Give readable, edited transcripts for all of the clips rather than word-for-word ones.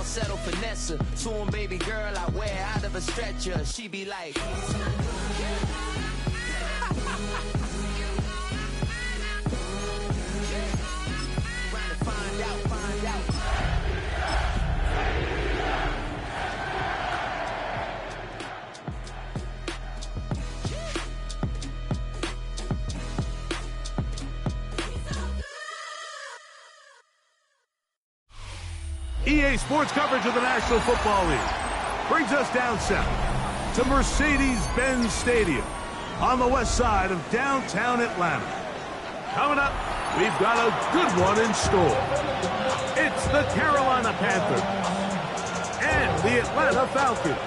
settle for Nessa. Soon, baby girl, I wear out of a stretcher. She be like, trying to find out. EA Sports coverage of the National Football League brings us down south to Mercedes-Benz Stadium on the west side of downtown Atlanta. Coming up, we've got a good one in store. It's the Carolina Panthers and the Atlanta Falcons.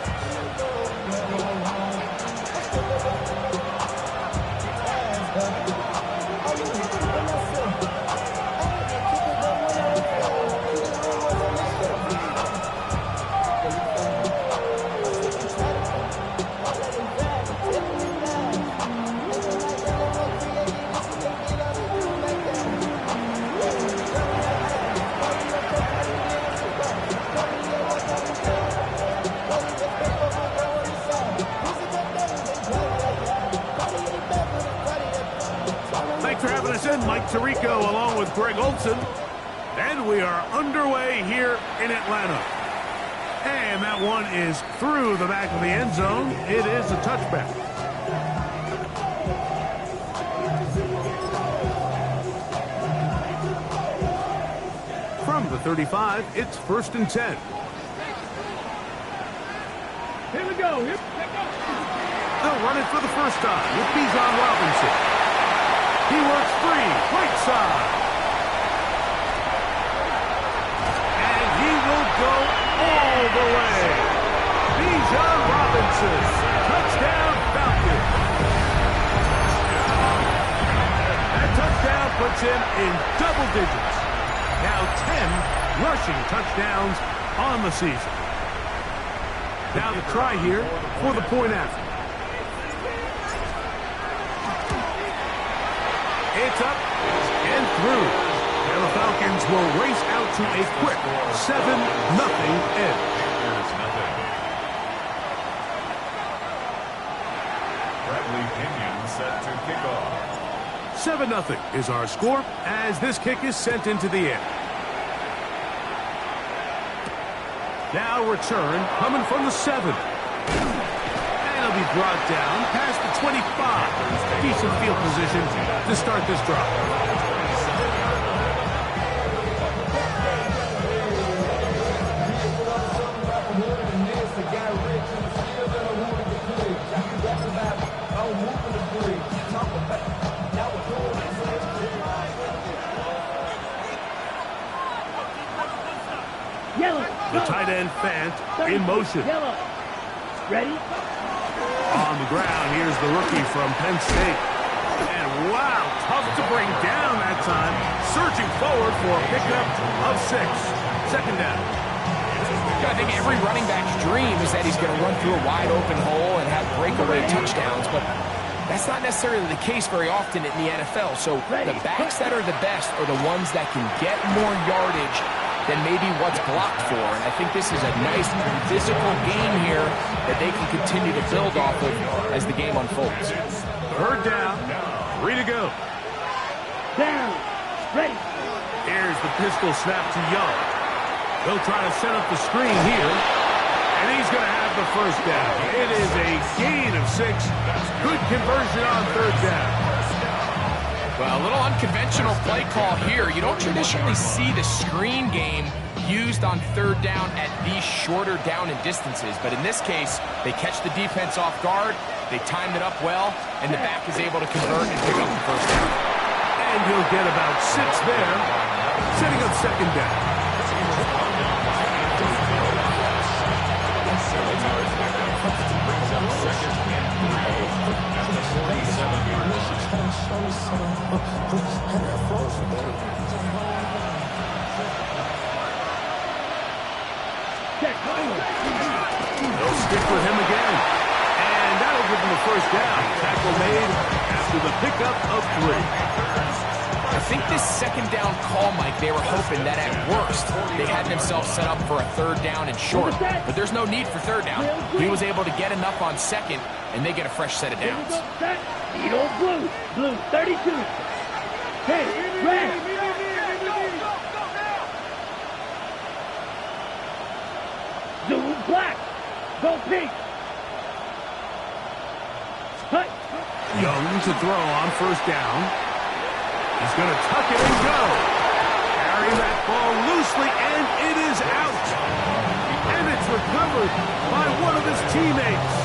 Mike Tirico along with Greg Olson. And we are underway here in Atlanta. And that one is through the back of the end zone. It is a touchback. From the 35, it's 1st and 10. Here we go. They'll run it for the first time with Bijan Robinson. He works free, right side. And he will go all the way. Bijan Robinson, touchdown Falcons. That touchdown puts him in double digits. Now 10 rushing touchdowns on the season. Now the try here for the point after. It's up and through. And the Falcons will race out to a quick 7-0 edge. Bradley Pinion set to kick off. 7-0 is our score as this kick is sent into the air. Now return coming from the 7. And it'll be brought down past the 25. Decent field position to start this drive. The tight end Fant in motion. Ready? On the ground, here's the rookie from Penn State. And wow, tough to bring down that time. Surging forward for a pickup of 6. 2nd down. I think every running back's dream is that he's going to run through a wide open hole and have breakaway touchdowns, but that's not necessarily the case very often in the NFL. So the backs that are the best are the ones that can get more yardage than maybe what's blocked for. And I think this is a nice physical game here that they can continue to build off of as the game unfolds. 3rd down, 3 to go. Down, ready. Here's the pistol snap to Young. He'll try to set up the screen here. And he's going to have the 1st down. It is a gain of 6. Good conversion on 3rd down. Well, a little unconventional play call here. You don't traditionally see the screen game used on 3rd down at these shorter down and distances. But in this case, they catch the defense off guard, they timed it up well, and the back is able to convert and pick up the 1st down. And he'll get about 6 there, setting up 2nd down. They'll stick with him again. And that'll give him the 1st down. Tackle made after the pickup of 3. I think this second down call, Mike, they were hoping that at worst they had themselves set up for a third down and short. But there's no need for third down. He was able to get enough on second, and they get a fresh set of downs. Eagle blue. Blue 32. Hey, red. Blue black. Go pink. Hut. Young to throw on first down. He's going to tuck it and go. Carry that ball loosely, and it is out. And it's recovered by one of his teammates.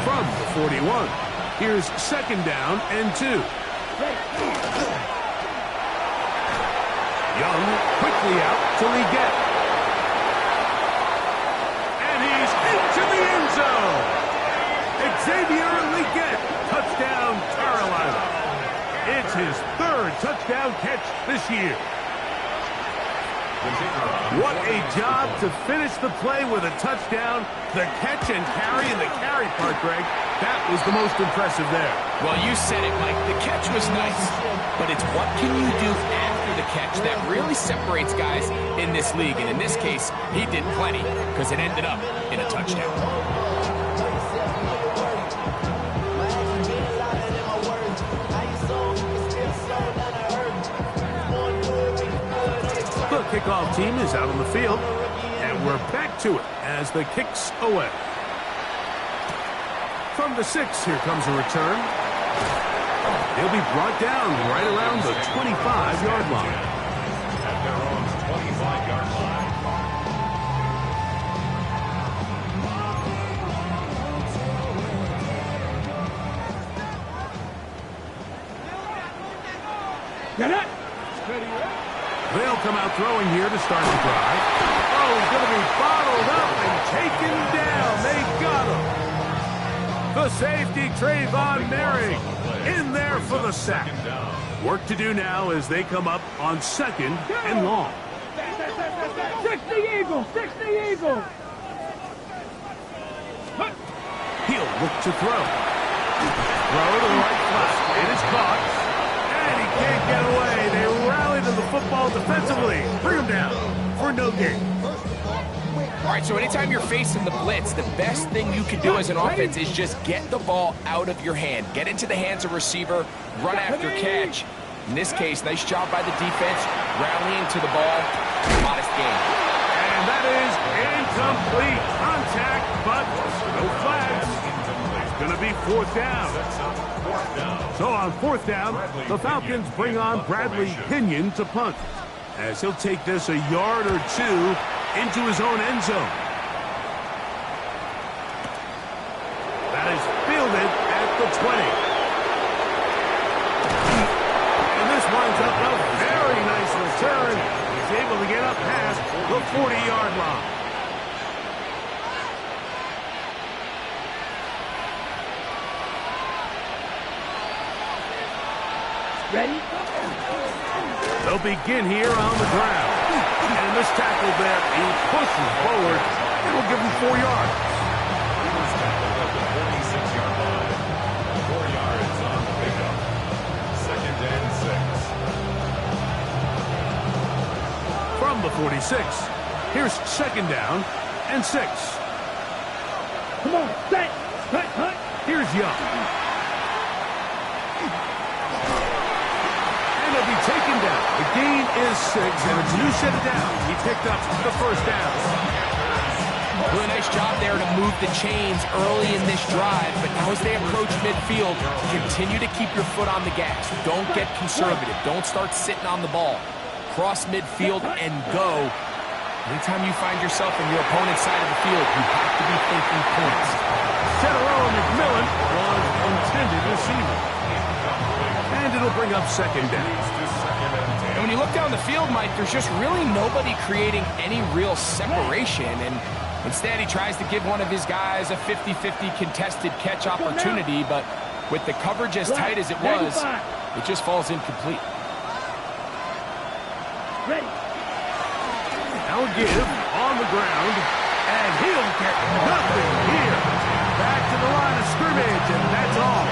From the 41. Here's second down and 2. Young quickly out to Leggett. And he's into the end zone. Xavier Leggett, touchdown Carolina. It's his third touchdown catch this year. What a job to finish the play with a touchdown. The catch and carry, and the carry part, Greg, that was the most impressive there. Well, you said it, Mike. The catch was nice, but it's what can you do after the catch that really separates guys in this league. And in this case, he did plenty because it ended up in a touchdown. The kickoff team is out on the field, and we're back to it as the kick's away. From the 6, here comes a return. He'll be brought down right around the 25-yard line. At their own 25-yard line. Get it. They'll come out throwing here to start the drive. Oh, he's going to be bottled up and taken down. They got him. The safety, Trayvon Merrick, in there for the sack. Work to do now as they come up on second and long. 60 Eagles. 60 Eagles. He'll look to throw. Throw to the right flat. It is caught. And he can't get away. They rally to the football defensively. Bring him down for no gain. All right, so anytime you're facing the blitz, the best thing you can do as an offense is just get the ball out of your hand. Get into the hands of receiver, run after catch. In this case, nice job by the defense, rallying to the ball. Modest gain. And that is incomplete. Contact, but no flags. It's going to be fourth down. So on fourth down, the Falcons bring on Bradley Pinion to punt, as he'll take this a yard or two into his own end zone. That is fielded at the 20. And this winds up a very nice return. He's able to get up past the 40-yard line. Ready? They'll begin here on the ground. And this tackle there, he pushes forward. It'll give him 4 yards. He was tackled at the 46-yard line. 4 yards on the pickup. Second and 6. From the 46, here's second down and 6. Come on, set, cut. Here's Young. And he'll be taken down. The gain is 6, and it's a new set of downs. He picked up the first down. Really nice job there to move the chains early in this drive, but now as they approach midfield, continue to keep your foot on the gas. Don't get conservative. Don't start sitting on the ball. Cross midfield and go. Anytime you find yourself in your opponent's side of the field, you have to be thinking points. Cetero McMillan was intended receiver. And it'll bring up second down. And when you look down the field, Mike, there's just really nobody creating any real separation. And instead, he tries to give one of his guys a 50-50 contested catch opportunity. But with the coverage as tight as it was, it just falls incomplete. Ready. Now a give on the ground. And he'll get nothing here. Back to the line of scrimmage, and that's all.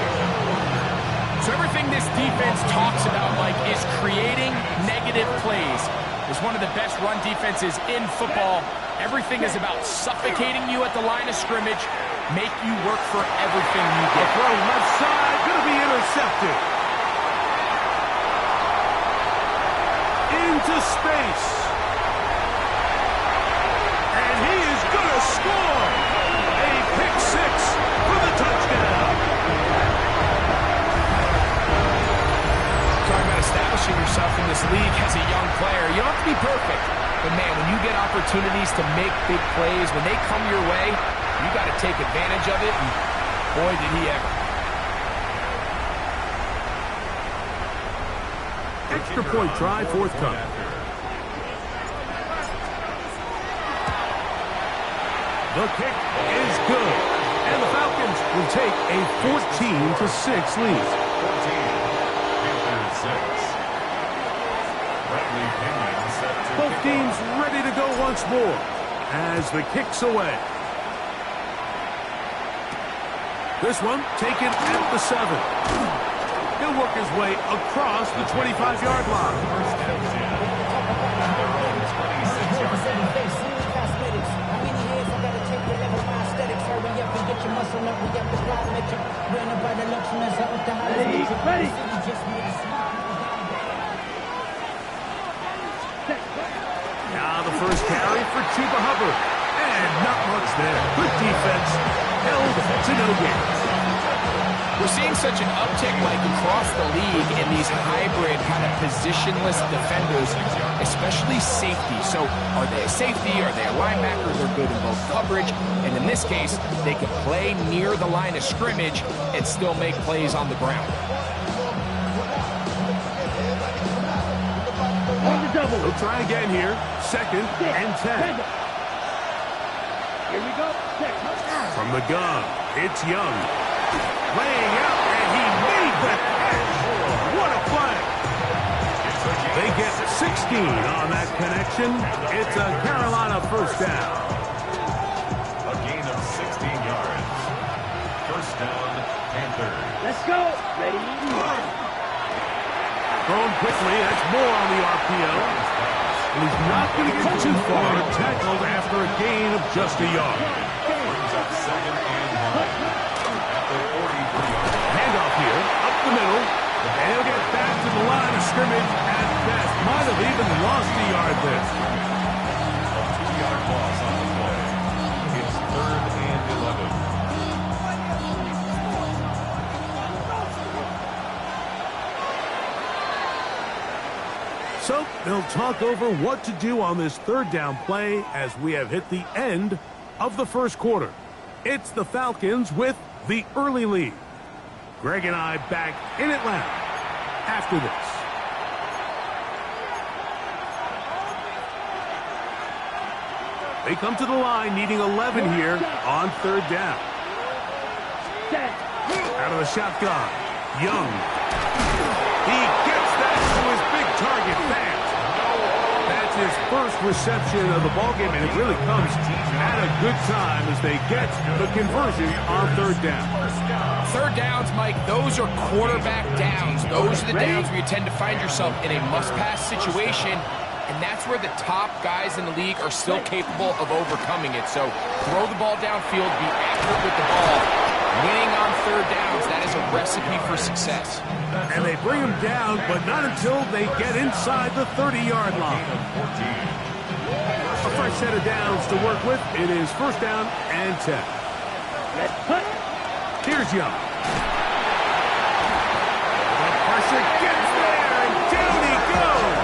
So everything this defense talks about, Mike, is creating negative plays. It's one of the best run defenses in football. Everything is about suffocating you at the line of scrimmage, make you work for everything you get. Throw left side, going to be intercepted. Into space. And he is going to score. A pick six for the touchdown. Talking about establishing yourself in this league as a young player, you don't have to be perfect. But, man, when you get opportunities to make big plays, when they come your way, you got to take advantage of it, and boy, did he ever. Extra point try forthcoming. The kick is good, and the Falcons will take a 14-6 lead. 14, Both teams ready to go once more as the kick's away. This one taken at the 7. He'll work his way across the 25-yard line. First down, 26 Ready. Now the first carry for Chuba Hubbard. And not much there. Good defense. Held to no gain. We're seeing such an uptick, Mike, across the league in these hybrid kind of positionless defenders, especially safety. So are they a safety? Are they a linebacker? They're good in both coverage. And in this case, they can play near the line of scrimmage and still make plays on the ground. On the double. He'll try again here. 2nd and 10. Here we go. From the gun, it's Young. Laying out, and he made the catch. What a play. They get 16 on that connection. It's a Carolina first down. A gain of 16 yards. First down, Panthers. Let's go. Ready. Thrown quickly, that's more on the RPO. And he's not going to get too far. Tackled after a gain of just a yard. Brings up 2nd and 1. At the 43-yard line. Handoff here, up the middle. And he'll get back to the line of scrimmage at best. Might have even lost a yard there. A 2-yard loss on the play. It's 3rd and 11. So they'll talk over what to do on this 3rd down play as we have hit the end of the first quarter. It's the Falcons with the early lead. Greg and I back in Atlanta after this. They come to the line needing 11 here on 3rd down. Out of the shotgun, Young. He gets that to his big target fast. That's his first reception of the ballgame, and it really comes at a good time as they get the conversion on 3rd down. 3rd downs, Mike, those are quarterback downs. Those are the downs where you tend to find yourself in a must-pass situation, and that's where the top guys in the league are still capable of overcoming it. So throw the ball downfield, be accurate with the ball. Winning on 3rd downs, that is a recipe for success. And they bring him down, but not until they get inside the 30-yard line. A fresh set of downs to work with. It is 1st down and 10. Here's Young. The pressure gets there, and down he goes.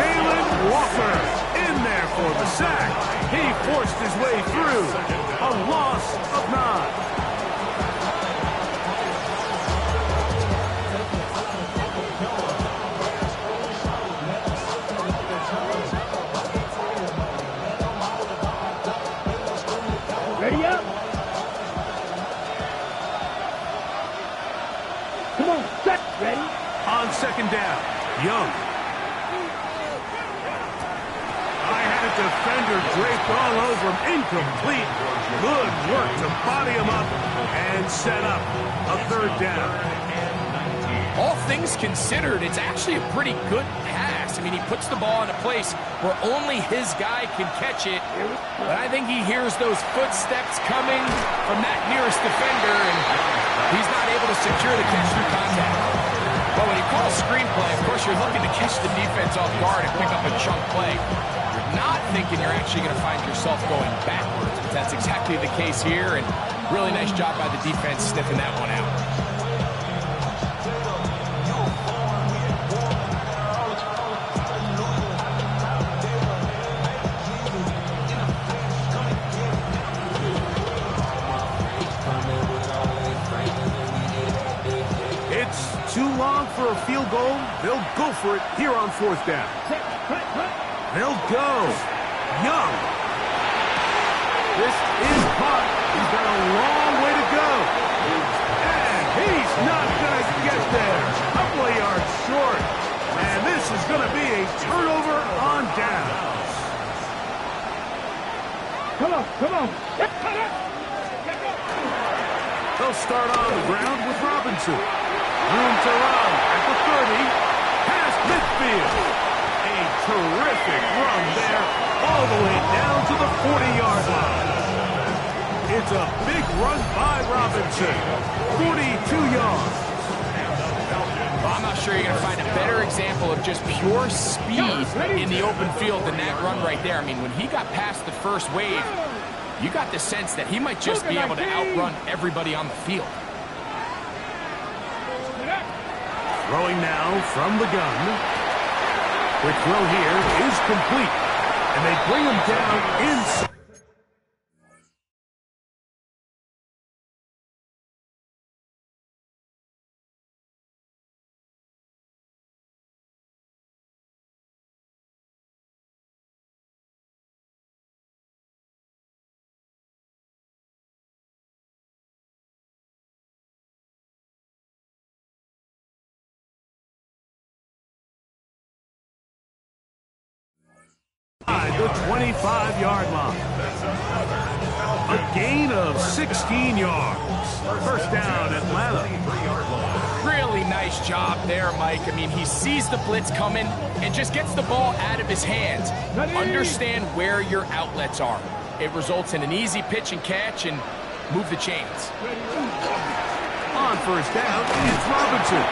Jalen Walker in there for the sack. He forced his way through. A loss of 9. Ready up. Come on, set. Ready. On 2nd down, Young. Defender draped all over him. Incomplete. Good work to body him up and set up a 3rd down. all things considered, it's actually a pretty good pass. I mean, he puts the ball in a place where only his guy can catch it. But I think he hears those footsteps coming from that nearest defender, and he's not able to secure the catch through contact. But when you call a screenplay, of course, you're looking to catch the defense off guard and pick up a chunk play. You're not thinking you're actually going to find yourself going backwards, but that's exactly the case here, and really nice job by the defense sniffing that one out. Too long for a field goal. They'll go for it here on 4th down. They'll go. Young. This is caught. He's got a long way to go. And he's not going to get there. A couple of yards short. And this is going to be a turnover on downs. Come on, come on. They'll start on the ground with Robinson. Room to run at the 30, past midfield. A terrific run there, all the way down to the 40-yard line. It's a big run by Robinson, 42 yards. Well, I'm not sure you're going to find a better example of just pure speed in the open field than that run right there. I mean, when he got past the first wave, you got the sense that he might just be able to outrun everybody on the field. Throwing now from the gun. Quick throw here is complete. And they bring him down inside. The 25-yard line. A gain of 16 yards. First down, Atlanta. Really nice job there, Mike. I mean, he sees the blitz coming and just gets the ball out of his hands. Understand where your outlets are. It results in an easy pitch and catch and move the chains. On first down, it's Robinson.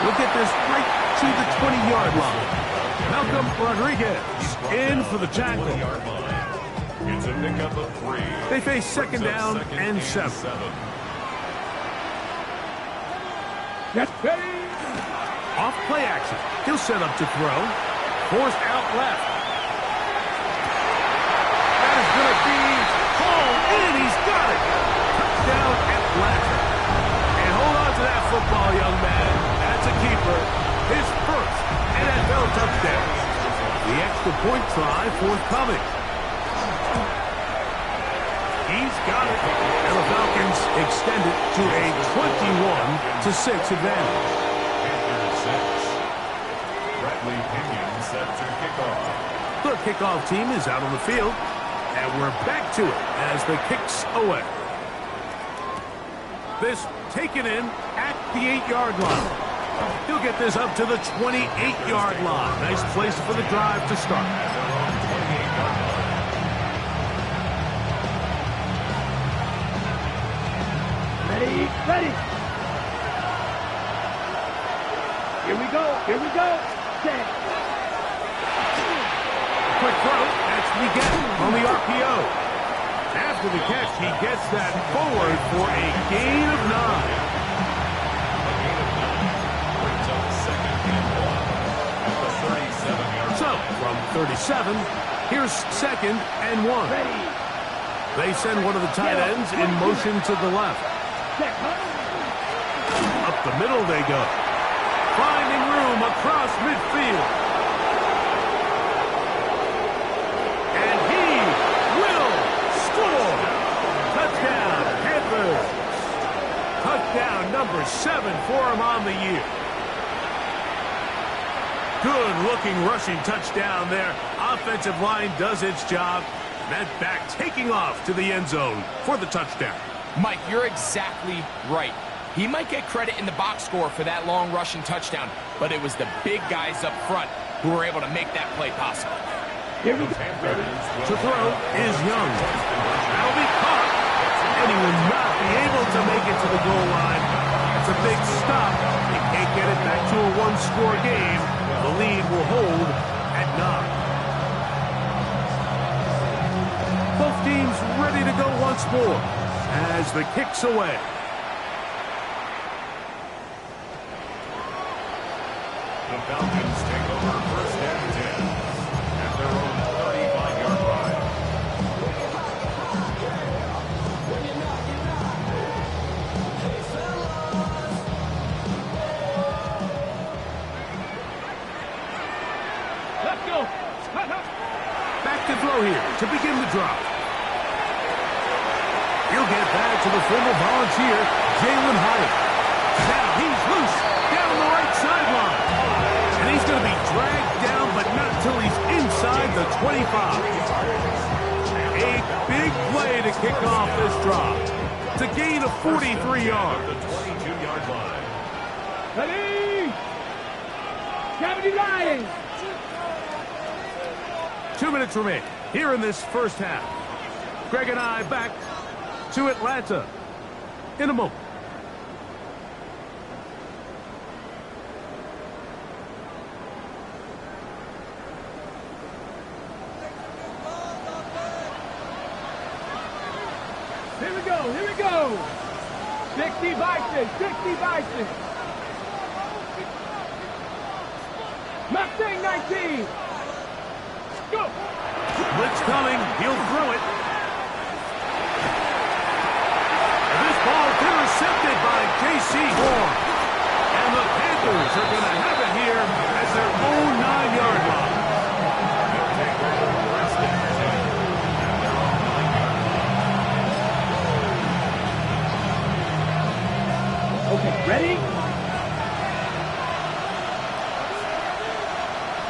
Look at this right to the 20-yard line. Malcolm Rodriguez in for the tackle. It's a pickup of 3. They face second down and 7. Get ready. Off play action. He'll set up to throw. Forced out left. That is going to be hauled in. He's got it. Touchdown Atlanta. And hold on to that football, young man. That's a keeper. His first NFL touchdown. The extra point try forthcoming. He's got it. And the Falcons extend it to a 21-6 advantage. Bradley Pinion set to kick off. The kickoff team is out on the field. And we're back to it as the kick's away. This taken in at the 8-yard line. He'll get this up to the 28-yard line. Nice place for the drive to start. Ready, ready. Here we go, here we go. Set. Quick throw. That's Miguel on the RPO. After the catch, he gets that forward for a gain of 9. So, from 37, here's second and 1. Ready. They send one of the tight ends in motion to the left. Up the middle they go. Finding room across midfield. And he will score. Touchdown, Panthers. Touchdown number 7 for him on the year. Good-looking rushing touchdown there. Offensive line does its job. That back taking off to the end zone for the touchdown. Mike, you're exactly right. He might get credit in the box score for that long rushing touchdown, but it was the big guys up front who were able to make that play possible. Here we go. To throw is Young. That'll be caught, and he will not be able to make it to the goal line. That's a big stop. They can't get it back to a one-score game. The lead will hold at 9. Both teams ready to go once more as the kick's away. The Falcons take over first and 10 at their own 35-yard line. Let's go. Back to throw here to begin the drop. He'll get back to the former Volunteer, Jalen Hyatt. Now he's loose down the right sideline. And he's going to be dragged down, but not until he's inside the 25. A big play to kick off this drive. It's a gain of 43 yards. The 22-yard line. Ready? 79. 2 minutes remain here in this first half. Greg and I back to Atlanta in a moment. Here we go. Here we go. 60 Bison. 60 Bison. Mustang 19. Go. Blitz coming. He'll throw it. And this ball intercepted by J.C. Horn. And the Panthers are going to have it here at their own 9-yard line. Okay, ready?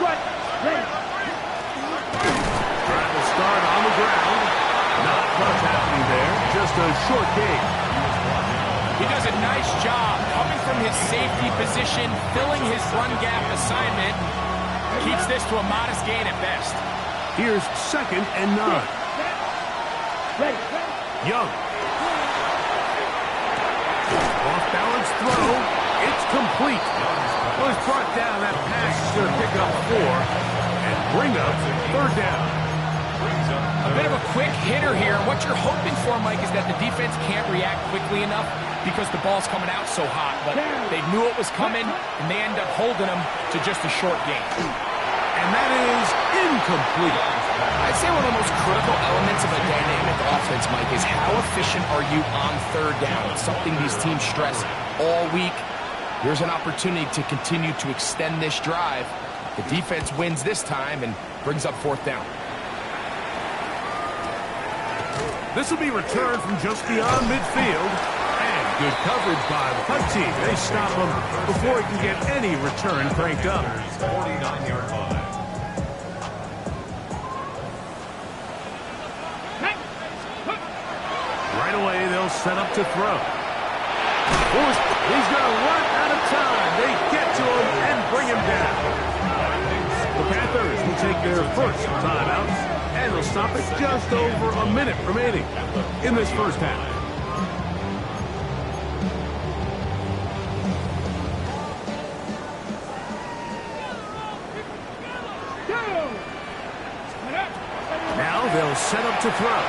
Right, ready. Trying to start on the ground. Not much happening there. Just a short gain. He does a nice job coming from his safety position, filling his run gap assignment. Keeps this to a modest gain at best. Here's 2nd and 9. Ready. Young. Off-balance throw. It's complete. Well, he's brought down. That pass is going to pick up 4 and bring up 3rd down. A bit of a quick hitter here. What you're hoping for, Mike, is that the defense can't react quickly enough because the ball's coming out so hot. But they knew it was coming, and they end up holding them to just a short gain. And that is incomplete. I'd say one of the most critical elements of a dynamic offense, Mike, is how efficient are you on 3rd down? It's something these teams stress all week. Here's an opportunity to continue to extend this drive. The defense wins this time and brings up 4th down. This will be returned from just beyond midfield. And good coverage by the punt team. They stop him before he can get any return cranked up. 49-yard line. Right away, they'll set up to throw. He's going to run out of time. They get to him and bring him down. The Panthers will take their first timeout, and they'll stop it just over a minute remaining in this first half. Now they'll set up to throw.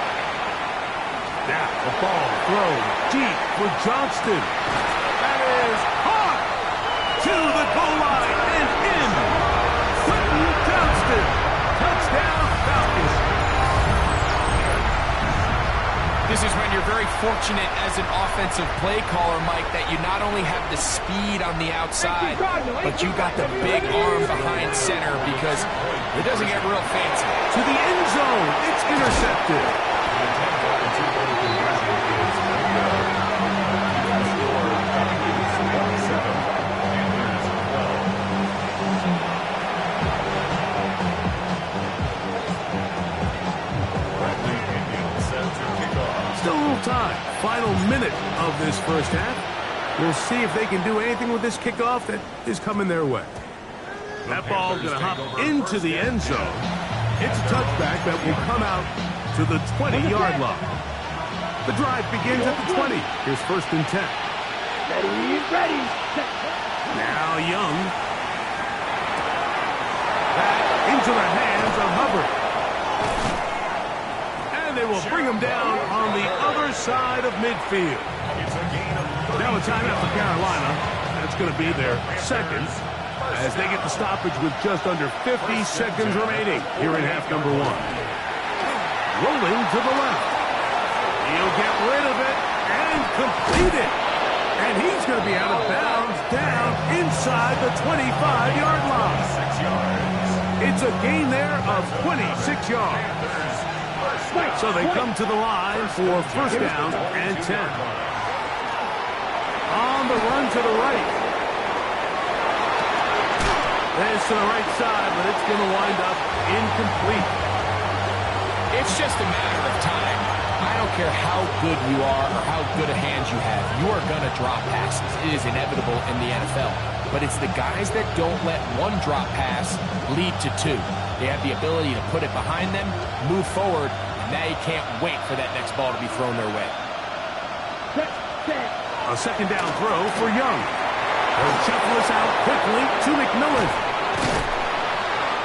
Now the ball thrown deep for Johnston. That is hard to the goal line and in. Quentin Johnston. Touchdown Falcons. This is when you're very fortunate as an offensive play caller, Mike, that you not only have the speed on the outside, but you got the big arm behind center because it doesn't get real fancy. To the end zone. It's intercepted. Still a little time. Final minute of this first half. We'll see if they can do anything with this kickoff that is coming their way. That ball going to hop into the end zone. It's a touchback that will come out to the 20-yard line. The drive begins at the 20. Here's 1st and 10. Ready. Now Young. Back into the hands of Hubbard. And they will bring him down on the other side of midfield. Now a timeout for Carolina. That's going to be their 2nd as they get the stoppage with just under 50 seconds remaining here in half number 1. Rolling to the left. He'll get rid of it and complete it. And he's going to be out of bounds down inside the 25-yard line. 6 yards. It's a gain there of 26 yards. So they come to the line for 1st down and 10. On the run to the right. It's to the right side, but it's going to wind up incomplete. It's just a matter of time. I don't care how good you are or how good a hand you have. You are going to drop passes. It is inevitable in the NFL. But it's the guys that don't let one drop pass lead to 2. They have the ability to put it behind them, move forward, and now you can't wait for that next ball to be thrown their way. A 2nd down throw for Young. They'll shuffle this out quickly to McMillan.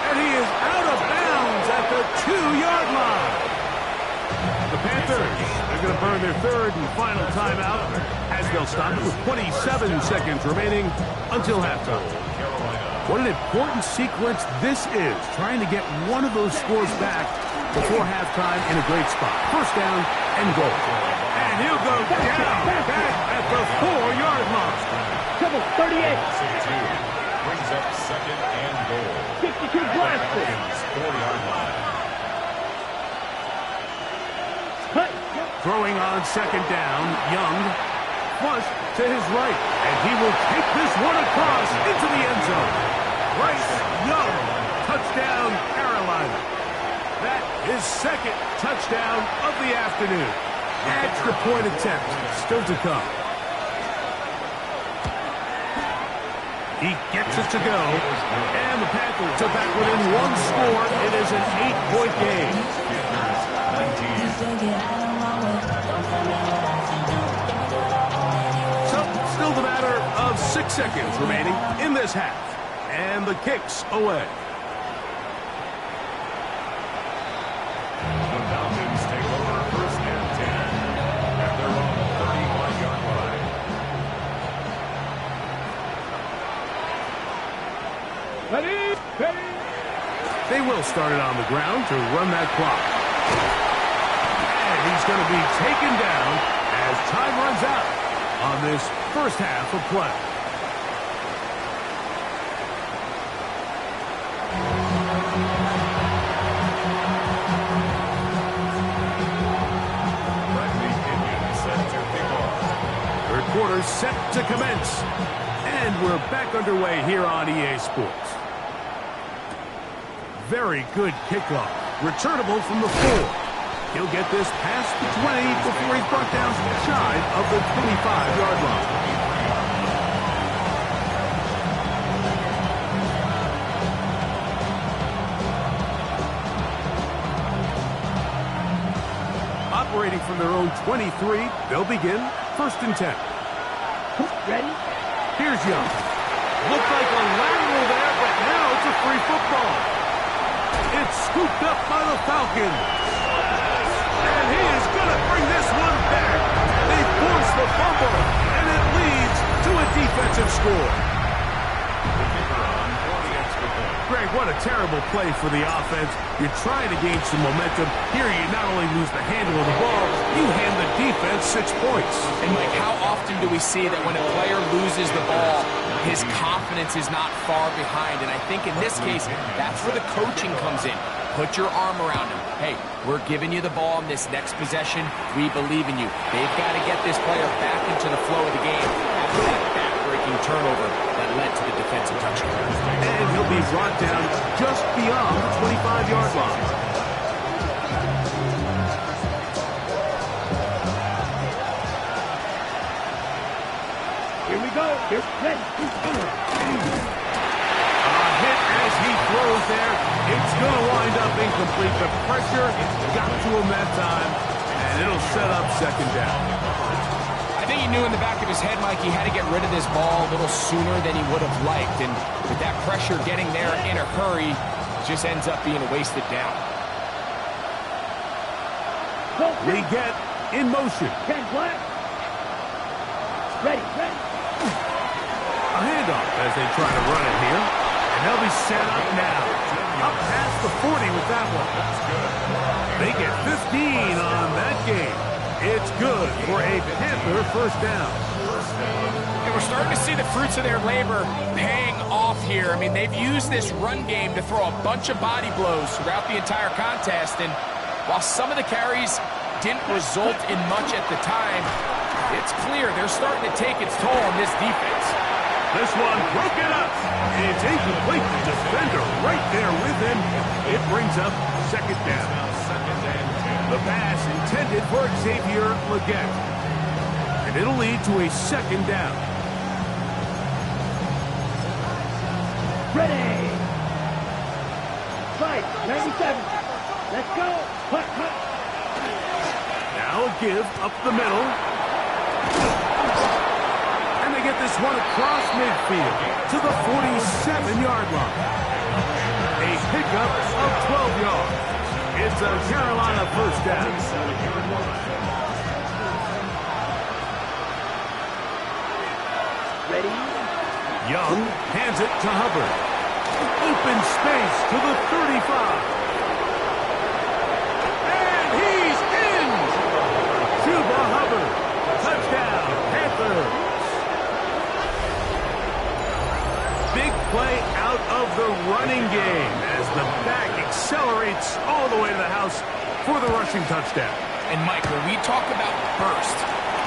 And he is out of bounds at the 2-yard line. The Panthers are going to burn their 3rd and final timeout as they'll stop it with 27 seconds remaining until halftime. What an important sequence this is, trying to get one of those scores back before halftime in a great spot. 1st down and goal. And he'll go down back at the 4-yard line. 38. Brings up 2nd and goal. 52 blasted. 4-yard line. Throwing on 2nd down, Young flush to his right, and he will take this one across into the end zone. Bryce Young, touchdown Carolina. That is 2nd touchdown of the afternoon. Extra point attempt still to come. He gets it to go, and the Panthers are back within 1 score. It is an 8-point game. So, still the matter of 6 seconds remaining in this half, and the kick's away. The Falcons take over 1st and 10 at their own 31-yard line. Ready. They will start it on the ground to run that clock. And he's going to be taken down as time runs out on this 1st half of play. Third quarter set to commence. And we're back underway here on EA Sports. Very good kickoff. Returnable from the 4. He'll get this past the 20 before he's brought down shy of the 25-yard line. Operating from their own 23, they'll begin 1st and 10. Ready. Here's Young. Looked like a lateral there, but now it's a free football. It's scooped up by the Falcons. And he is going to bring this one back. They force the fumble, and it leads to a defensive score. The kicker on for the extra point. Greg, what a terrible play for the offense. You're trying to gain some momentum. Here you not only lose the handle of the ball, you hand the defense 6 points. And, Mike, how often do we see that when a player loses the ball, his confidence is not far behind? And I think in this case, that's where the coaching comes in. Put your arm around him. Hey, we're giving you the ball in this next possession. We believe in you. They've got to get this player back into the flow of the game after that back-breaking turnover that led to the defensive touchdown. And he'll be brought down just beyond the 25-yard line. going to wind up incomplete. The pressure got to him that time, and it'll set up second down. I think he knew in the back of his head, Mike, he had to get rid of this ball a little sooner than he would have liked. And with that pressure getting there in a hurry, it just ends up being a wasted down. We get in motion. Ready. A handoff as they try to run it here. And they'll be set up now. Up past the 40 with that one. They get 15 on that game. It's good for a Panther first down. And we're starting to see the fruits of their labor paying off here. I mean, they've used this run game to throw a bunch of body blows throughout the entire contest. And while some of the carries didn't result in much at the time, it's clear they're starting to take its toll on this defense. This one broken up. It's incomplete. The defender right there with him. It brings up second down. The pass intended for Xavier Legette. And it'll lead to a second down. Ready. Fight. 97. Let's go. Hut. Now a give up the middle. And they get this one across midfield to the 47-yard line. A pickup of 12 yards. It's a Carolina first down. Ready. Young hands it to Hubbard. Open space to the 35. And he's in! Chuba Hubbard. Touchdown, Panthers. Big play out of the running game as the back accelerates all the way to the house for the rushing touchdown. And, Mike, when we talk about burst,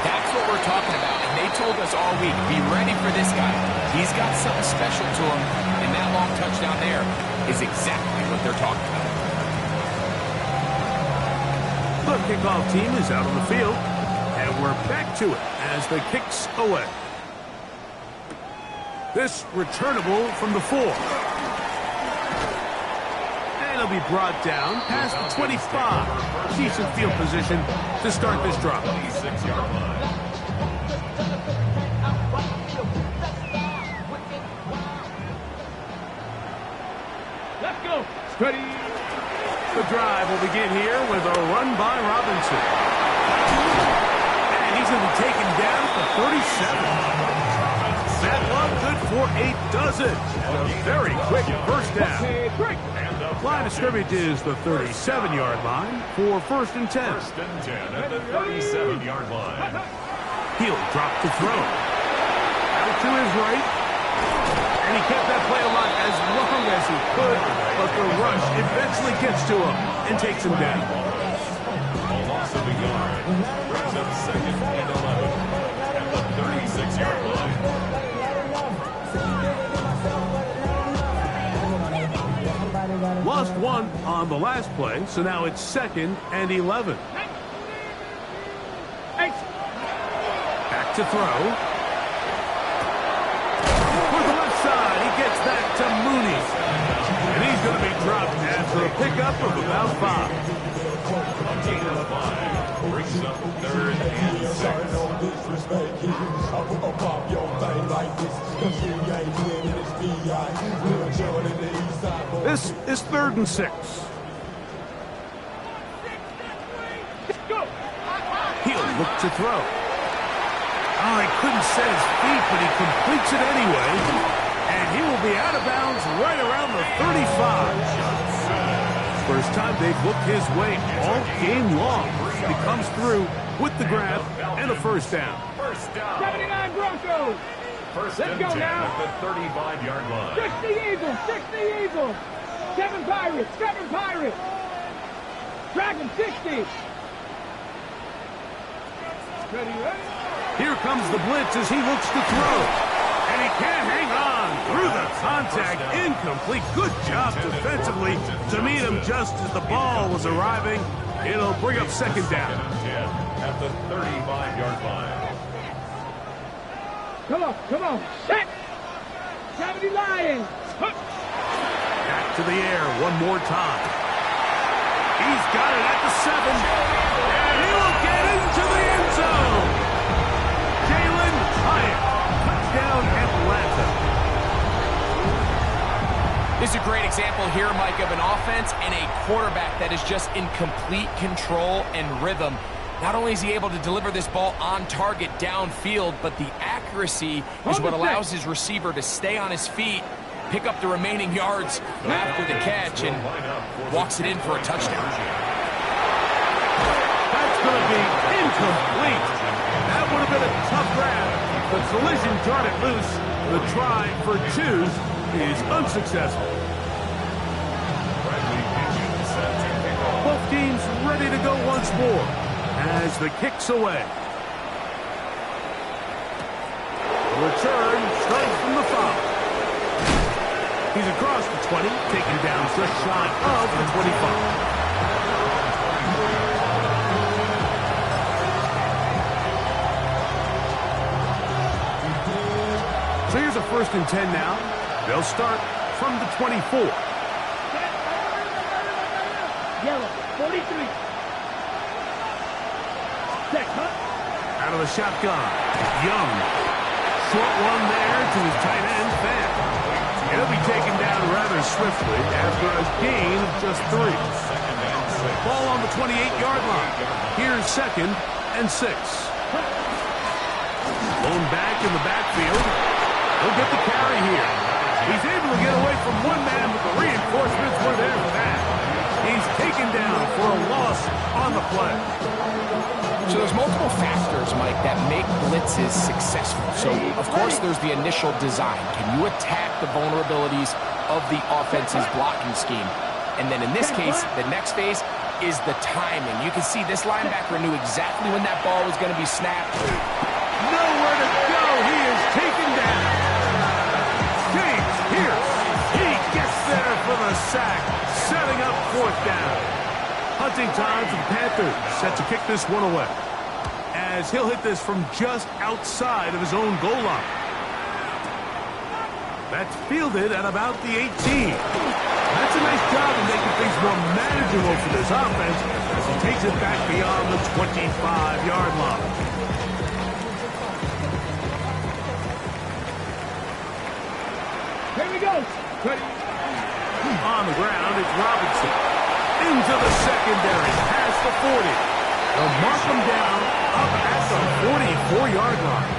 that's what we're talking about. And they told us all week, be ready for this guy. He's got something special to him, and that long touchdown there is exactly what they're talking about. The kickoff team is out on the field, and we're back to it as the kick's away. This returnable from the 4. And it'll be brought down past the 25. Decent field position to start this drive. 26-yard line. Let's go. Ready. The drive will begin here with a run by Robinson. And he's going to be taken down at the 37. That one good for a dozen. A very quick first down. Line of scrimmage is the 37-yard line for first and 10. First and 10 at the 37-yard line. He'll drop to throw. Out to his right. And he kept that play alive as long as he could, but the rush eventually gets to him and takes him down. A loss of a yard. Brings up second and 11 at the 36-yard line. Lost one on the last play, so now it's second and 11. Back to throw. For the left side, he gets that to Mooney. And he's going to be dropped after a pickup of about 5. A gain of 5. Brings up third and 6. This is 3rd and 6. He'll look to throw. Oh, he couldn't set his feet, but he completes it anyway. And he will be out of bounds right around the 35. First time they've looked his way all game long. He comes through with the grab and a first down. 79 Broncos. First Let's and go 10 now. at the 35-yard line. 60 Eagles. 60 Eagles. 7 Pirates. 7 Pirates. Dragon 60. Ready. Here comes the blitz as he looks to throw. And he can't hang on through the contact. Incomplete. Good job defensively to meet him just as the ball was arriving. It'll bring up second down. At the 35-yard line. Come on. Set. 70 Lions. Back to the air one more time. He's got it at the 7. And he will get into the end zone. Jalen Hyatt. Touchdown, Atlanta. This is a great example here, Mike, of an offense and a quarterback that is just in complete control and rhythm. Not only is he able to deliver this ball on target downfield, but the accuracy is what allows his receiver to stay on his feet, pick up the remaining yards after the catch, and walks it in for a touchdown. That's going to be incomplete. That would have been a tough grab. The collision jarred it loose. The try for 2 is unsuccessful. Both teams ready to go once more as the kick's away. The return starts from the 5. He's across the 20, taken down just shy of the 25. So here's a 1st and 10 now. They'll start from the 24. Yellow, 43. Set, huh? Out of the shotgun. Young. Short one there to his tight end, Fan. He'll be taken down rather swiftly after a gain of just 3. Ball on the 28-yard line. Here's 2nd and 6. Blown back in the backfield. He'll get the carry here. He's able to get away from one man, but the reinforcements were there for that. He's taken down for a loss on the play. So there's multiple factors, Mike, that make blitzes successful. So, of course, there's the initial design. Can you attack the vulnerabilities of the offense's blocking scheme? And then in this case, the next phase is the timing. You can see this linebacker knew exactly when that ball was going to be snapped. Nowhere to go. He is taken down. James Pierce. He gets there for the sack, setting up 4th down. Hunting time for the Panthers, set to kick this one away, as he'll hit this from just outside of his own goal line. That's fielded at about the 18. That's a nice job of making things more manageable for this offense as he takes it back beyond the 25-yard line. Here we go. Ready. On the ground, it's Robinson. Into the secondary, past the 40. They'll mark him down up at the 44-yard line.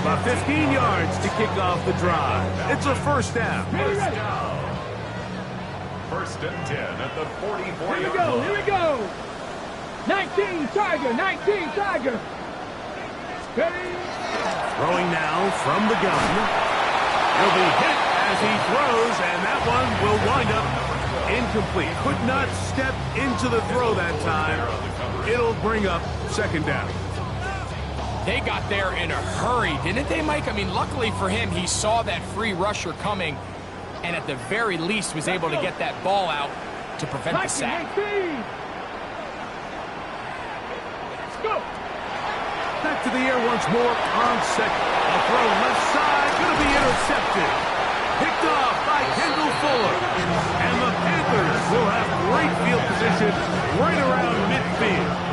About 15 yards to kick off the drive. It's a 1st down. Ready. 1st and 10 at the 44-yard Here we go. line. Here we go. 19 Tiger. 19 Tiger. Ready. Throwing now from the gun. He'll be hit as he throws, and that one will wind up incomplete. Could not step into the throw that time. It'll bring up 2nd down. They got there in a hurry, didn't they, Mike? I mean, luckily for him, he saw that free rusher coming and at the very least was able to get that ball out to prevent the sack. Let's go. Back to the air once more on 2nd. A throw left side, going to be intercepted. Picked off by Kendall Fuller. And the Panthers will have great field position right around midfield.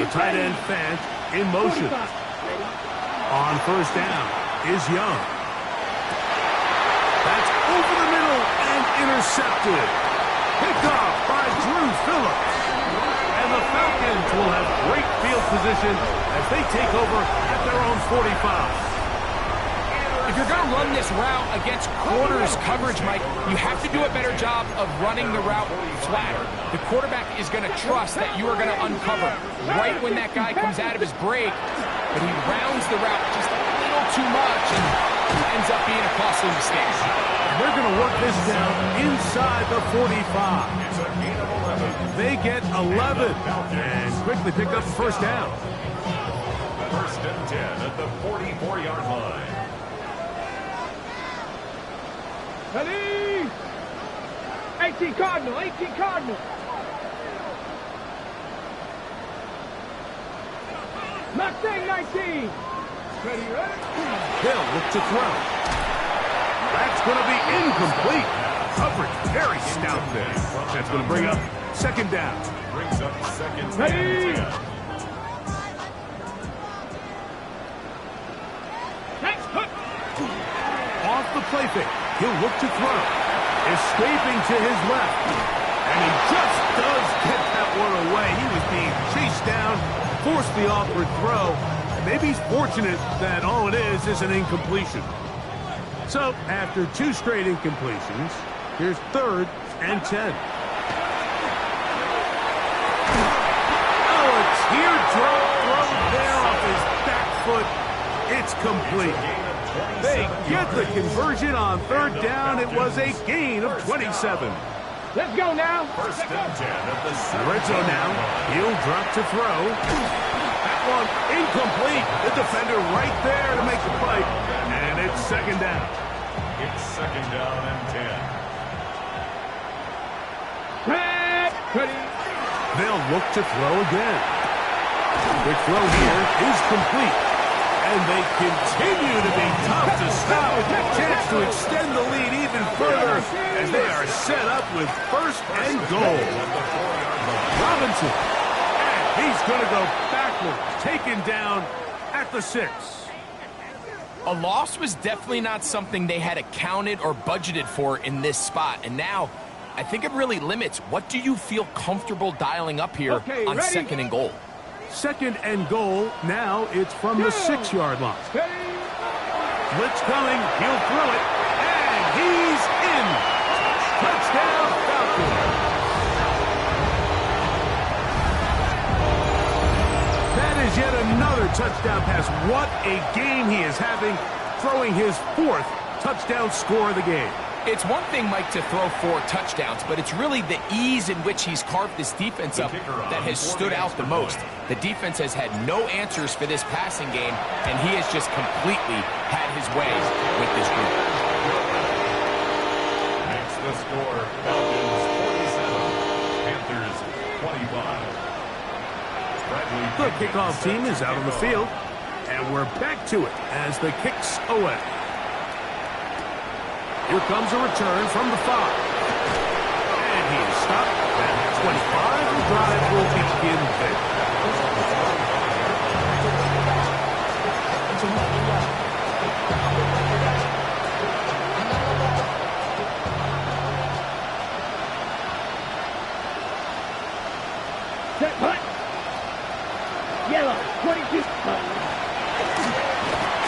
The tight end Fant in motion. On 1st down is Young. That's over the middle and intercepted. Picked off by Drew Phillips. And the Falcons will have great field position as they take over at their own 45. If you're going to run this route against quarters coverage, Mike, you have to do a better job of running the route flatter. The quarterback is going to trust that you are going to uncover right when that guy comes out of his break, but he rounds the route just a little too much and ends up being a costly mistake. They're going to work this down inside the 45. They get 11 and quickly pick up the 1st down. 1st and 10 at the 44-yard line. Ready. 18 Cardinal. 18 Cardinal. Mustang 19. Ready, ready? They'll look to throw. That's going to be incomplete. Coverage very stout there. That's going to bring up second down. Brings up second and Ready? 10. Next hook. Off the play fake. He'll look to throw. Escaping to his left. And he just does get that one away. He was being chased down, forced the awkward throw. And maybe he's fortunate that all it is an incompletion. So, after 2 straight incompletions, here's 3rd and 10. Oh, a teardrop throw there off his back foot. It's complete. They get the conversion on 3rd down. It was a gain of 27. Let's go now. First and 10 at the Red zone now. He'll drop to throw. That one incomplete. The defender right there to make the play. And it's second down. It's second down and 10. Ready. They'll look to throw again. The throw here is complete. And they continue to be tough to stop. Chance to extend the lead even further as they are set up with 1st and goal. Robinson. And he's going to go backwards. Taken down at the 6. A loss was definitely not something they had accounted or budgeted for in this spot. And now, I think it really limits. What do you feel comfortable dialing up here on ready? 2nd and goal? 2nd and goal. Now it's from the 6-yard line. Blitz coming. He'll throw it. And he's in. Touchdown, Falcons. That is yet another touchdown pass. What a game he is having, throwing his 4th touchdown score of the game. It's one thing, Mike, to throw 4 touchdowns, but it's really the ease in which he's carved this defense up that has stood out the most. The defense has had no answers for this passing game, and he has just completely had his way with this group. Makes the score Falcons 47, Panthers 25. The kickoff team is out on the field, and we're back to it as the kicks away. Here comes a return from the 5. And he is stopped at 25. The drive will begin there. Set punt. Yellow. 22.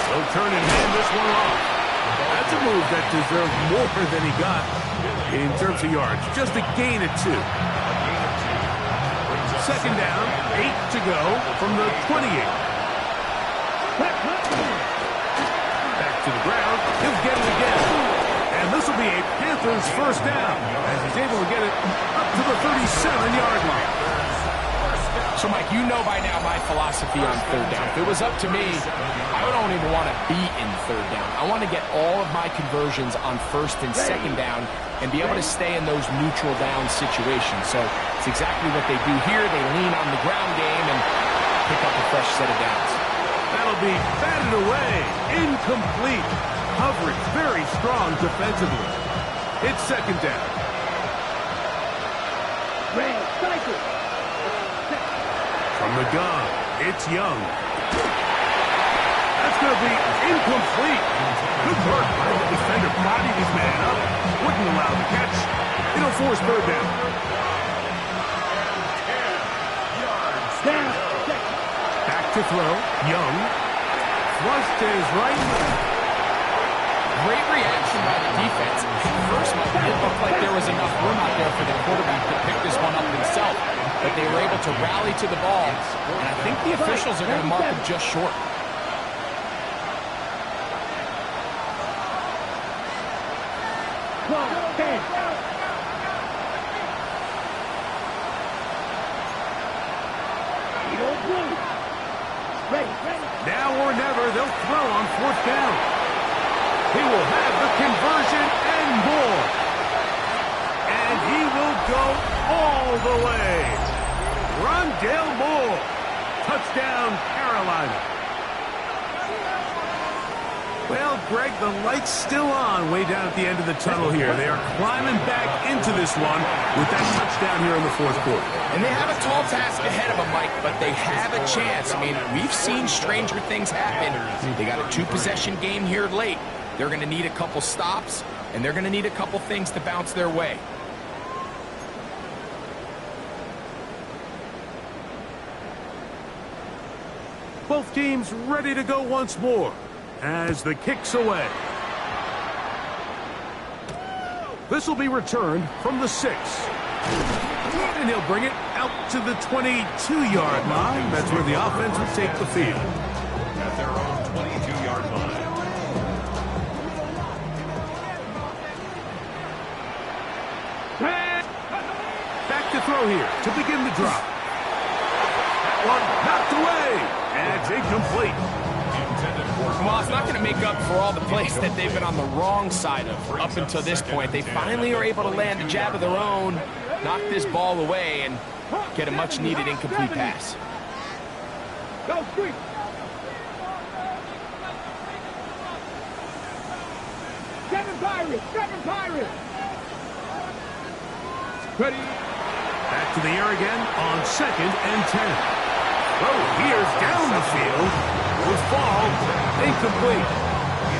So turn and hand this one off. That's a move that deserved more than he got in terms of yards. Just a gain of 2. Second down, 8 to go from the 28. Back to the ground. He'll get it again. And this will be a Panthers first down as he's able to get it up to the 37-yard line. So, Mike, you know by now my philosophy on 3rd down. If it was up to me, I don't even want to be in 3rd down. I want to get all of my conversions on 1st and 2nd down and be able to stay in those neutral down situations. So it's exactly what they do here. They lean on the ground game and pick up a fresh set of downs. That'll be batted away. Incomplete. Coverage very strong defensively. It's second down. Red. Cycle. From the gun, it's Young. That's going to be incomplete. Good work by the defender. Bodied his man up. Wouldn't allow the catch. It'll force 3rd down. Down. Back to throw. Young. Flushed to his right. Great reaction by the defense. First, Mike, it looked like there was enough room out there for the quarterback to pick this one up himself. But they were able to rally to the ball, and I think the officials are going to mark him just short. Now or never, they'll throw on 4th down. He will have the conversion and more. And he will go all the way. Rondale Moore Touchdown, Carolina. Well, Greg, the light's still on way down at the end of the tunnel here. They are climbing back into this one with that touchdown here in the fourth quarter. And they have a tall task ahead of them, Mike, but they have a chance. I mean, we've seen stranger things happen. They got a two-possession game here late. They're going to need a couple stops, and they're going to need a couple things to bounce their way. Both teams ready to go once more as the kick's away. This will be returned from the 6. And he'll bring it out to the 22-yard line. That's where the offense will take the field. At their own 22-yard line. Back to throw here to begin the drop. That one knocked away. And it's incomplete. Well, it's not going to make up for all the plays that they've been on the wrong side of up until this point. They finally are able to land a jab of their own, knock this ball away, and get a much-needed incomplete pass. Go, Street. Seven Pirates. Ready. Back to the air again on 2nd and 10. Oh, here's down the field. Will fall. Incomplete.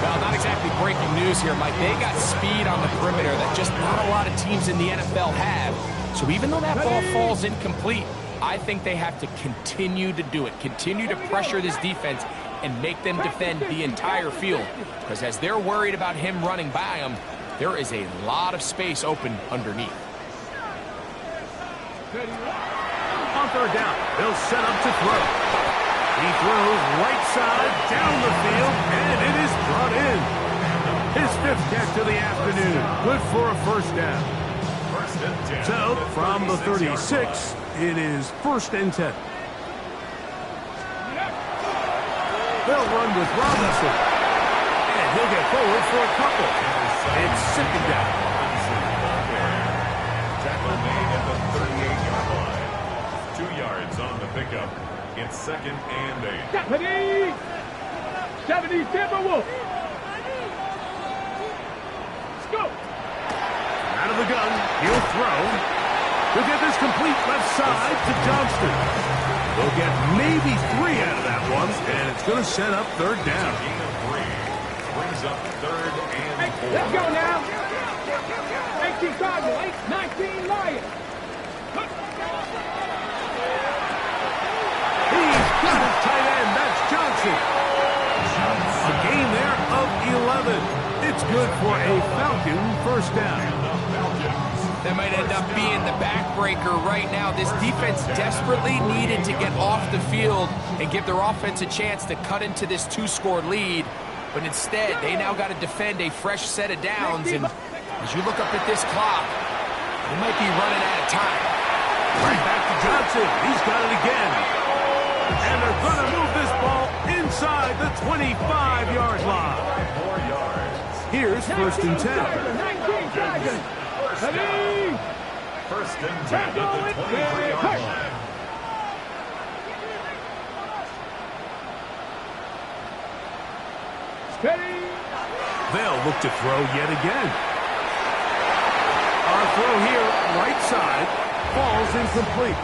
Well, not exactly breaking news here, Mike. They got speed on the perimeter that just not a lot of teams in the NFL have. So even though that ball falls incomplete, I think they have to continue to do it. Continue to pressure this defense and make them defend the entire field. Because as they're worried about him running by them, there is a lot of space open underneath. On third down, they'll set up to throw. He throws right side down the field, and it is brought in. His 5th catch of the afternoon. Good for a first down. So, from the 36, it is 1st and 10. They'll run with Robinson. And he'll get forward for a couple. It's 2nd down. Tackle made at the 38-yard line. 2 yards on the pickup. It's 2nd and 8. 70 Timberwolves. Let's go. Out of the gun, he'll throw. He'll get this complete left side to Johnston. They'll get maybe 3 out of that one, and it's going to set up 3rd down. Gain of 3 brings up 3rd and 4. Let's go now. 18 Cardinals, 19 Lions. He's got his tight end. That's Johnson. A gain there of 11. It's good for a Falcon first down. That might end up being the backbreaker right now. This defense desperately needed to get off the field and give their offense a chance to cut into this 2-score lead. But instead, they now got to defend a fresh set of downs. And as you look up at this clock, they might be running out of time. Right back to Johnson. He's got it again. And they're going to move this ball inside the 25-yard line. 4 yards. Here's 1st and 10. 19 Tigers. Ready. 1st and 10 at the 23-yard line. Steady. They'll look to throw yet again. Our throw here, right side, falls incomplete.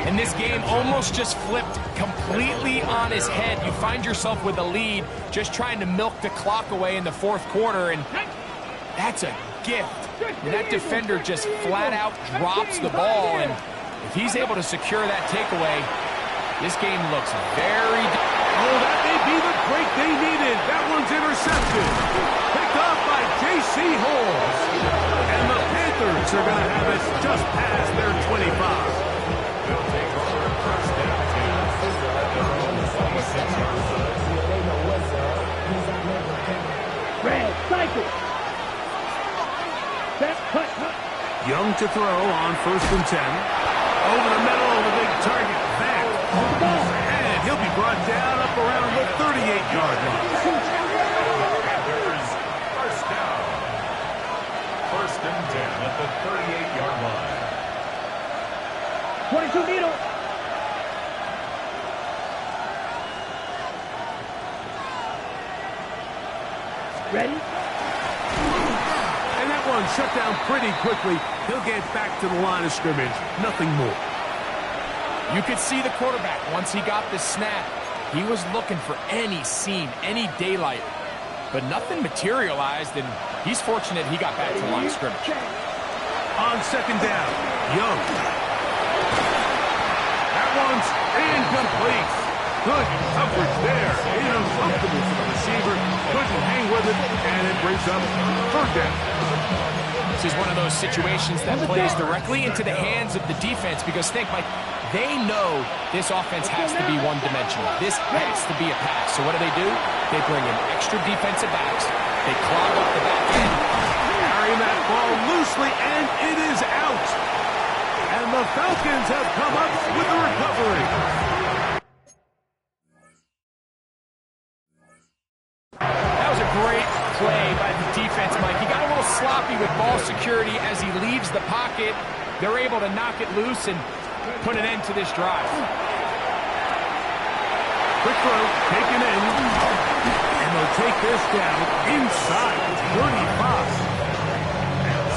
And this game almost just flipped completely on his head. You find yourself with a lead, just trying to milk the clock away in the 4th quarter, and that's a gift. And that defender just flat out drops the ball, and if he's able to secure that takeaway, this game looks very... Oh, that may be the break they needed. That one's intercepted. Picked off by J.C. Holmes. And the Panthers are going to have it just past their 25. They'll take over a first down at their own 26-yard line. Red, cycle. Set, cut. Young to throw on 1st and 10. Over the middle of the big target. Back. And he'll be brought down up around the 38-yard line. Panthers, first down. 1st and 10 at the 38-yard line. 22 needle. Ready? And that one shut down pretty quickly. He'll get back to the line of scrimmage. Nothing more. You could see the quarterback, once he got the snap, he was looking for any seam, any daylight. But nothing materialized, and he's fortunate he got back to the line of scrimmage. On second down, Young. That one's incomplete. Good coverage there. Uncomfortable for the receiver. Couldn't hang with it, and it brings up third down. This is one of those situations that plays directly into the hands of the defense because think, Mike, they know this offense has to be one-dimensional. This has to be a pass. So what do? They bring in extra defensive backs. They clog up the back end. Carrying that ball loosely, and it is out. And the Falcons have come up with the recovery. That was a great play by the defense, Mike. He got a little sloppy with ball security as he leaves the pocket. They're able to knock it loose and put an end to this drive. Quick throw, taken in. And they'll take this down inside 35.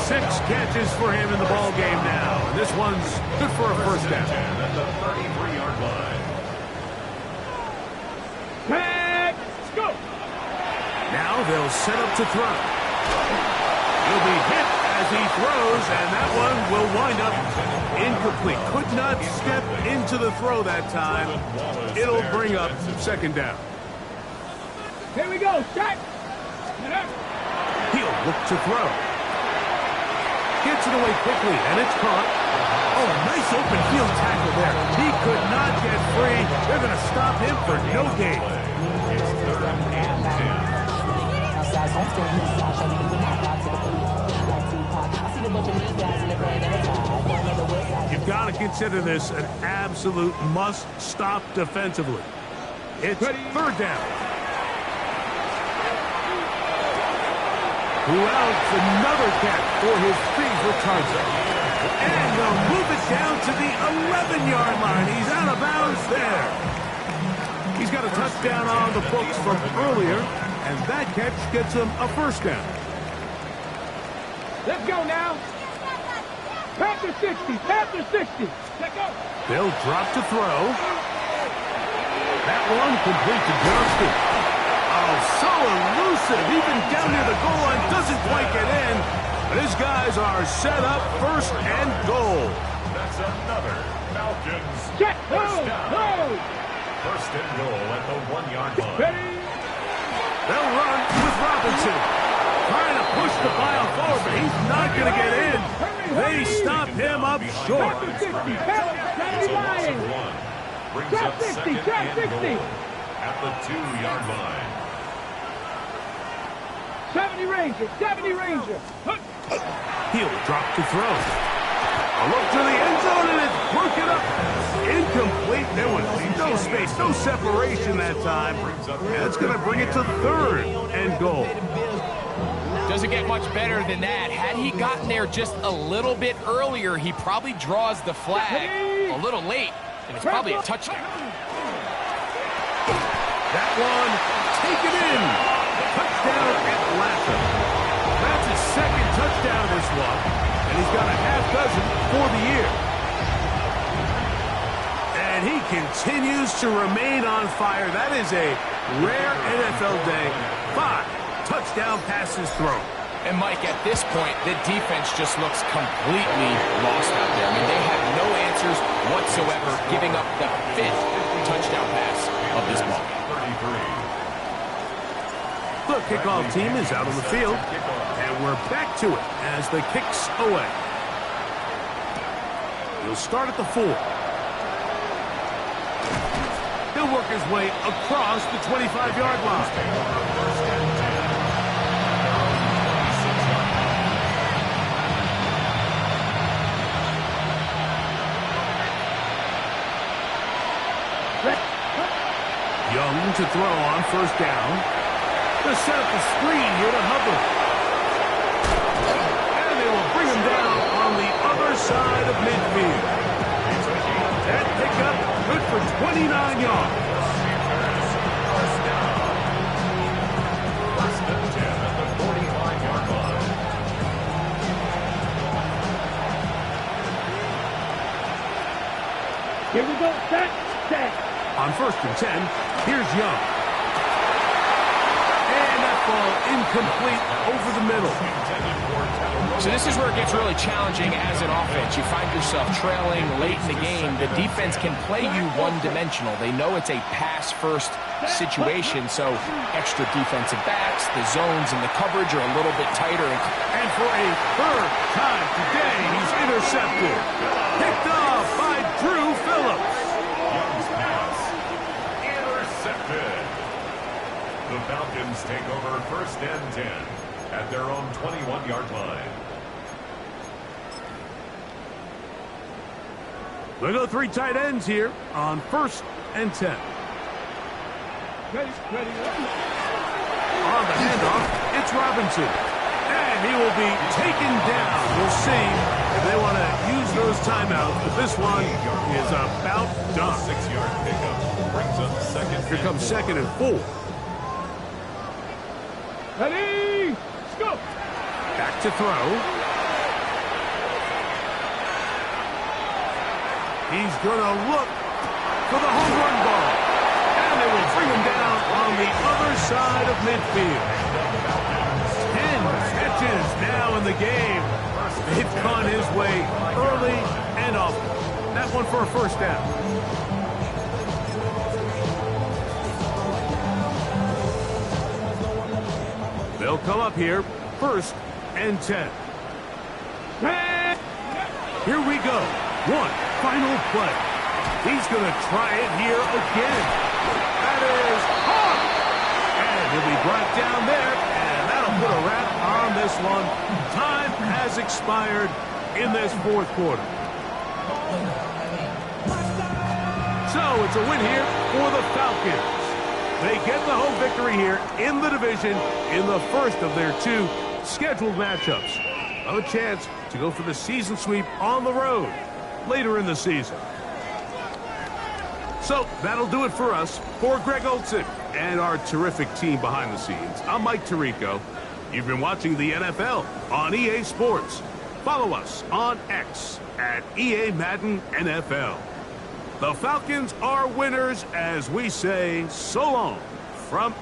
6 catches for him in the ball game now. And this one's good for a first down. At the 33-yard line. Let's go. Now they'll set up to throw. He'll be hit as he throws, and that one will wind up incomplete. Could not step into the throw that time. It'll bring up second down. Here we go. Shot. He'll look to throw. Gets it away quickly, and it's caught. Oh, nice open field tackle there. He could not get free. They're going to stop him for no gain. It's 3rd and 10. You've got to consider this an absolute must-stop defensively. It's third down. Who else? Another catch for his favorite target. And they'll move it down to the 11-yard line. He's out of bounds there. He's got a touchdown on the books from earlier, and that catch gets him a first down. Let's go now. Panther 60. Panther 60. Let's go. They'll drop to throw. That one complete to Johnston. Oh, so elusive. Even down near the goal line, doesn't quite get in. But his guys are set up first and goal. That's another Falcons Check. first down. Go. First and goal at the 1-yard line. Ready. They'll run with Robinson. Trying to push the pile forward, but he's not going to get in. They stop him up short. Panther 60. Panther 60. Lions. Brings Trap up 60, second trap and 60. goal at the 2-yard line. 70 Ranger. 70 Ranger. He'll drop to throw. A look to the end zone, and it's broken up. Incomplete. There was no space, no separation that time. And that's going to bring it to third and goal. Doesn't get much better than that. Had he gotten there just a little bit earlier, he probably draws the flag a little late, and it's probably a touchdown. That one, taken in. Touchdown Atlanta. That's his second touchdown this one, and he's got a half dozen for the year. And he continues to remain on fire. That is a rare NFL day. 5 touchdown passes thrown. And Mike, at this point, the defense just looks completely lost out there. I mean, they have no answers whatsoever, giving up the 5th touchdown pass of this ball. 33. The kickoff team is out on the field, and we're back to it as the kick's away. He'll start at the 4. He'll work his way across the 25-yard line. Young to throw on first down. They set up the screen here to Hubbard. And they will bring him down on the other side of midfield. That pickup good for 29 yards. First and 10. On 1st and 10, here's Young. And that ball incomplete over the middle. So this is where it gets really challenging as an offense. You find yourself trailing late in the game. The defense can play you one-dimensional. They know it's a pass-first situation, so extra defensive backs, the zones and the coverage are a little bit tighter. And for a third time today, he's intercepted. Picked off by Drew Phillips. Young's pass. Intercepted. The Falcons take over 1st and 10 at their own 21-yard line. We go 3 tight ends here on 1st and 10. Ready. On the handoff, it's Robinson. And he will be taken down. We'll see if they want to use those timeouts, but this one is about done. 6-yard pickup brings up second. Here comes 2nd and 4. Ready, go. Back to throw. He's going to look for the home run ball. And they will bring him down on the other side of midfield. 10 catches now in the game. They've gone his way early and often. That one for a 1st down. They'll come up here, 1st and 10. Here we go. One final play. He's going to try it here again. That is hard. And he'll be brought down there, and that'll put a wrap on this one. Time has expired in this 4th quarter. So it's a win here for the Falcons. They get the home victory here in the division in the first of their 2 scheduled matchups. A chance to go for the season sweep on the road later in the season. So that'll do it for us. For Greg Olson and our terrific team behind the scenes, I'm Mike Tirico. You've been watching the NFL on EA Sports. Follow us on X at EA Madden NFL. The Falcons are winners as we say so long from